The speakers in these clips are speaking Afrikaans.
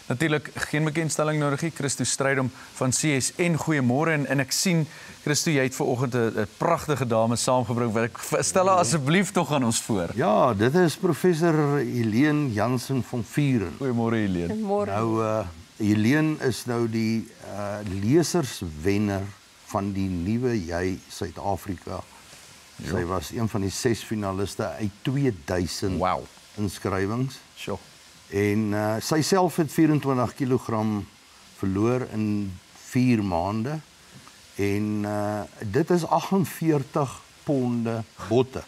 Natuurlijk geen bekendstelling nodig nie. Christo Strydom van CSN. Goeiemôre en ek sien Christo, jy het vanoggend 'n pragtige dame saamgebring. Stel haar asseblief tog aan ons voor. Ja, dit is professor Helene Jansen van Vuren. Goeiemôre Helene. Goeiemôre. Nou Helene is nou die leserswenner van die Nuwe Jy Suid-Afrika. Sy was een van die 6 finaliste uit 2000 inskrywings. Sure. En sy self het 24 kilogram verloor in 4 maande. En dit is 48 ponde botter.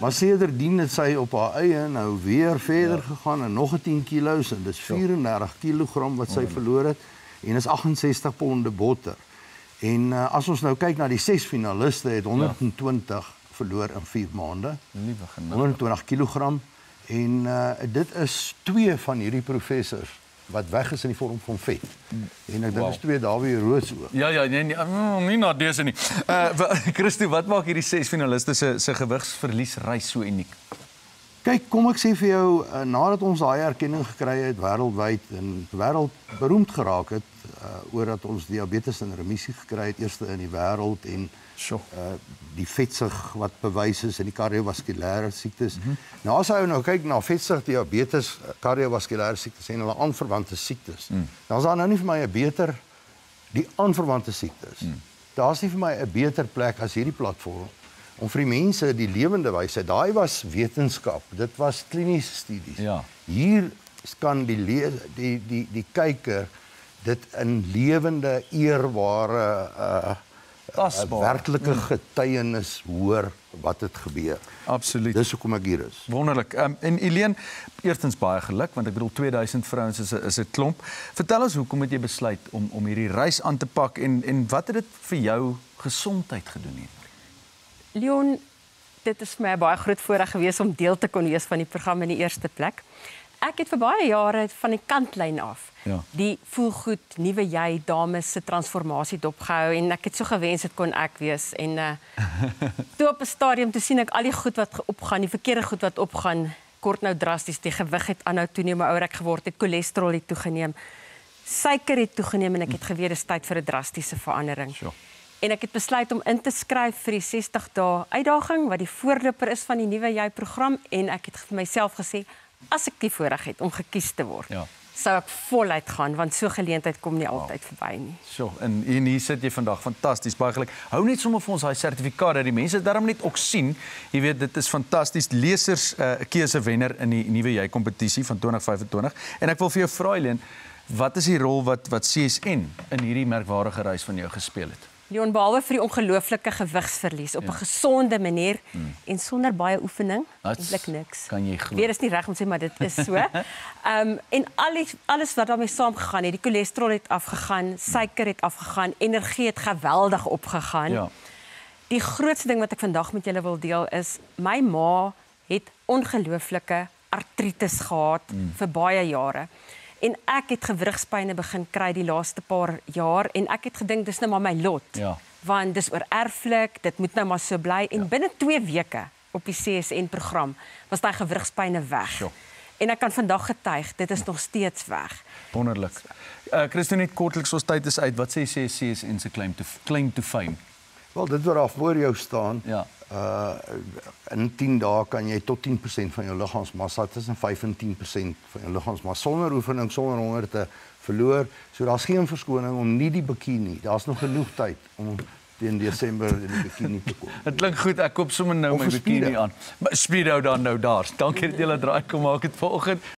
Maar sedertdien het sy op haar eie nou weer verder gegaan en nog 10 kilo's en dis 34 kilogram wat sy verloor het en is 68 ponde botter. En as ons nou kyk na die 6 finaliste het 120 verloor in 4 maande. 120 kilogram. En dit is 2 van hierdie professors wat weg is in die vorm van vet. En ek dink is 2 Dawie Roods ook. Ja, nie na dese nie. Christo, wat maak hierdie 6 finaliste se gewigsverliesreis so uniek? Kyk, kom ek sê vir jou, nadat ons daai erkenning gekry het wêreldwyd en wêreldberoemd geraak het, oordat ons diabetes en remissie gekry het, eerste in die wêreld en die vetsug wat bewys is in die kardiovaskulêre siektes. Nou as jy nou kyk na vetsug, diabetes, kardiovaskulêre siektes en hulle aanverwante siektes, dan is daar nou nie vir my 'n beter die aanverwante siektes. Daar's nie vir my 'n beter plek as hierdie platform om vir die mense die lewende wysheid. Daai was wetenskap, dit was kliniese studies. Ja. Hier kan die kyker dit in lewende, eerbare werklike getuienis hoor wat het gebeur. Absoluut. Dis hoekom ek hier is. Wonderlik. En Helene, eerstens baie geluk, want ek bedoel 2000 vrouens is 'n klomp. Vertel ons, hoekom het jy besluit om hierdie reis aan te pak en wat het dit vir jou gesondheid gedoen het? Leon, dit is vir my 'n baie groot voorreg gewees om deel te kon wees van die program in die eerste plek. Ek het vir baie jare van die kantlyn af die voelgoed, nuwe jy dames se transformasie dopgehou en ek het so gewens dit kon ek wees en toe op 'n stadium toe sien ek al die goed wat opgaan, die verkeerde goed wat opgaan, kort nou drasties, die gewig het aanhou toeneem, ouer ek geword het, cholesterol het toegeneem, suiker het toegeneem en ek het geweet dis tyd vir 'n drastiese verandering. En ek het besluit om in te skryf vir die 60 dae uitdaging wat die voorloper is van die Nuwe Jy program en ek het vir myself gesê as ek die voorreg het om gekies te word, sou ek voluit gaan want so geleentheid kom nie altyd verby nie. En hier sit jy vandag, fantasties, baie geluk. Hou net sommer vir ons daai sertifikaat dat die mense daarom net ook sien. Jy weet dit is fantasties, lesers keuse wenner in die Nuwe Jy kompetisie van 2025 en ek wil vir jou vra Helene, wat is die rol wat CSN in hierdie merkwaardige reis van jou gespeel het? Leon, behalwe vir die ongelooflike gewigsverlies op 'n gesonde manier en sonder baie oefening, eintlik niks. Kan jy glo? Weer is nie reg om te sê, maar dit is so. En alles wat daarmee saamgegaan het, die cholesterol het afgegaan, suiker het afgegaan, energie het geweldig opgegaan. Die grootste ding wat ek vandag met julle wil deel is, my ma het ongelooflike artritis gehad vir baie jare. En ek het gewrigspyne begin kry die laaste paar jaar en ek het gedink dis nou maar my lot. Want dis oorerflik, dit moet nou maar so bly en binne 2 weke op die CSN program was daai gewrigspyne weg. En ek kan vandag getuig, dit is nog steeds weg. Wonderlik. Christo, net kortliks, ons tyd is uit. Wat sê CSN se claim to fame? Wel, dit wat daar voor jou staan. In 10 dae kan jy tot 10% van jou liggaamsmassa, tussen 5 en 10% van jou liggaamsmassa, sonder oefening, sonder honger te verloor. So daar's geen verskoning om nie die bikini. Daar's nog genoeg tyd om teen Desember in die bikini te kom. Dit klink goed, ek koop sommer nou my bikini aan. Speedo dan nou daar. Dankie dat julle draai kom maak het vanoggend.